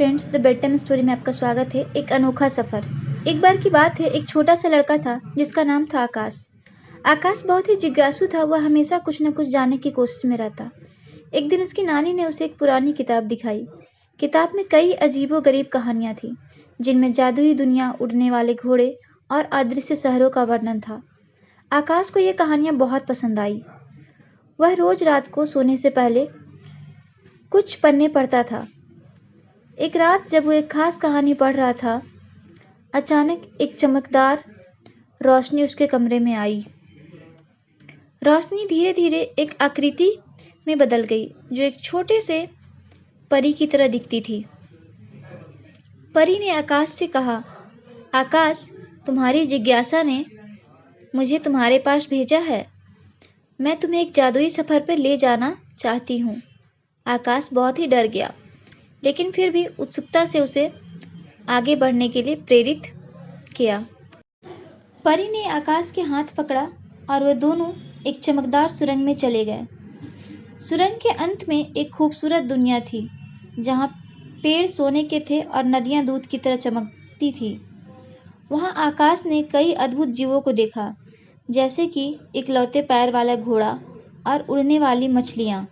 Friends, the bed time story में आपका स्वागत है। एक अनोखा सफ़र। एक बार की बात है, एक छोटा सा लड़का था जिसका नाम था आकाश। आकाश बहुत ही जिज्ञासु था। वह हमेशा कुछ न कुछ जानने की कोशिश में रहता। एक दिन उसकी नानी ने उसे एक पुरानी किताब दिखाई। किताब में कई अजीबो-गरीब कहानियाँ थीं, जिनमें जादुई दुनिया, उड़ने वाले घोड़े और अदृश्य शहरों का वर्णन था। आकाश को ये कहानियाँ बहुत पसंद आई। वह रोज रात को सोने से पहले कुछ पन्ने पढ़ता था। एक रात जब वो एक खास कहानी पढ़ रहा था, अचानक एक चमकदार रोशनी उसके कमरे में आई। रोशनी धीरे धीरे एक आकृति में बदल गई, जो एक छोटे से परी की तरह दिखती थी। परी ने आकाश से कहा, आकाश, तुम्हारी जिज्ञासा ने मुझे तुम्हारे पास भेजा है। मैं तुम्हें एक जादुई सफ़र पर ले जाना चाहती हूँ। आकाश बहुत ही डर गया, लेकिन फिर भी उत्सुकता से उसे आगे बढ़ने के लिए प्रेरित किया। परी ने आकाश के हाथ पकड़ा और वे दोनों एक चमकदार सुरंग में चले गए। सुरंग के अंत में एक खूबसूरत दुनिया थी, जहाँ पेड़ सोने के थे और नदियाँ दूध की तरह चमकती थी। वहाँ आकाश ने कई अद्भुत जीवों को देखा, जैसे कि इकलौते पैर वाला घोड़ा और उड़ने वाली मछलियाँ।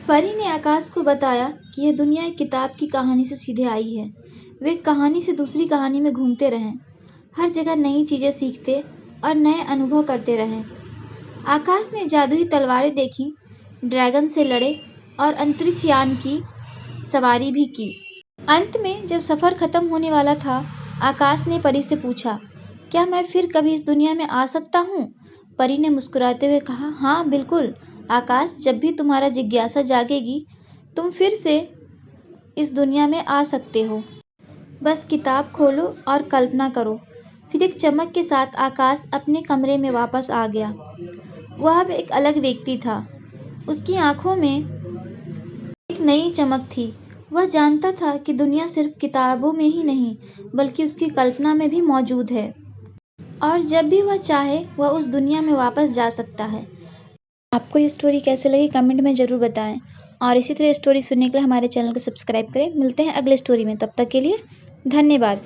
परी ने आकाश को बताया कि यह दुनिया एक किताब की कहानी से सीधे आई है। वे एक कहानी से दूसरी कहानी में घूमते रहें, हर जगह नई चीज़ें सीखते और नए अनुभव करते रहें। आकाश ने जादुई तलवारें देखी, ड्रैगन से लड़े और अंतरिक्ष यान की सवारी भी की। अंत में जब सफ़र खत्म होने वाला था, आकाश ने परी से पूछा, क्या मैं फिर कभी इस दुनिया में आ सकता हूँ? परी ने मुस्कुराते हुए कहा, हाँ बिल्कुल आकाश, जब भी तुम्हारा जिज्ञासा जागेगी, तुम फिर से इस दुनिया में आ सकते हो। बस किताब खोलो और कल्पना करो। फिर एक चमक के साथ आकाश अपने कमरे में वापस आ गया। वह अब एक अलग व्यक्ति था। उसकी आंखों में एक नई चमक थी। वह जानता था कि दुनिया सिर्फ किताबों में ही नहीं, बल्कि उसकी कल्पना में भी मौजूद है, और जब भी वह चाहे वह उस दुनिया में वापस जा सकता है। आपको ये स्टोरी कैसे लगी कमेंट में ज़रूर बताएं, और इसी तरह स्टोरी सुनने के लिए हमारे चैनल को सब्सक्राइब करें। मिलते हैं अगले स्टोरी में, तब तक के लिए धन्यवाद।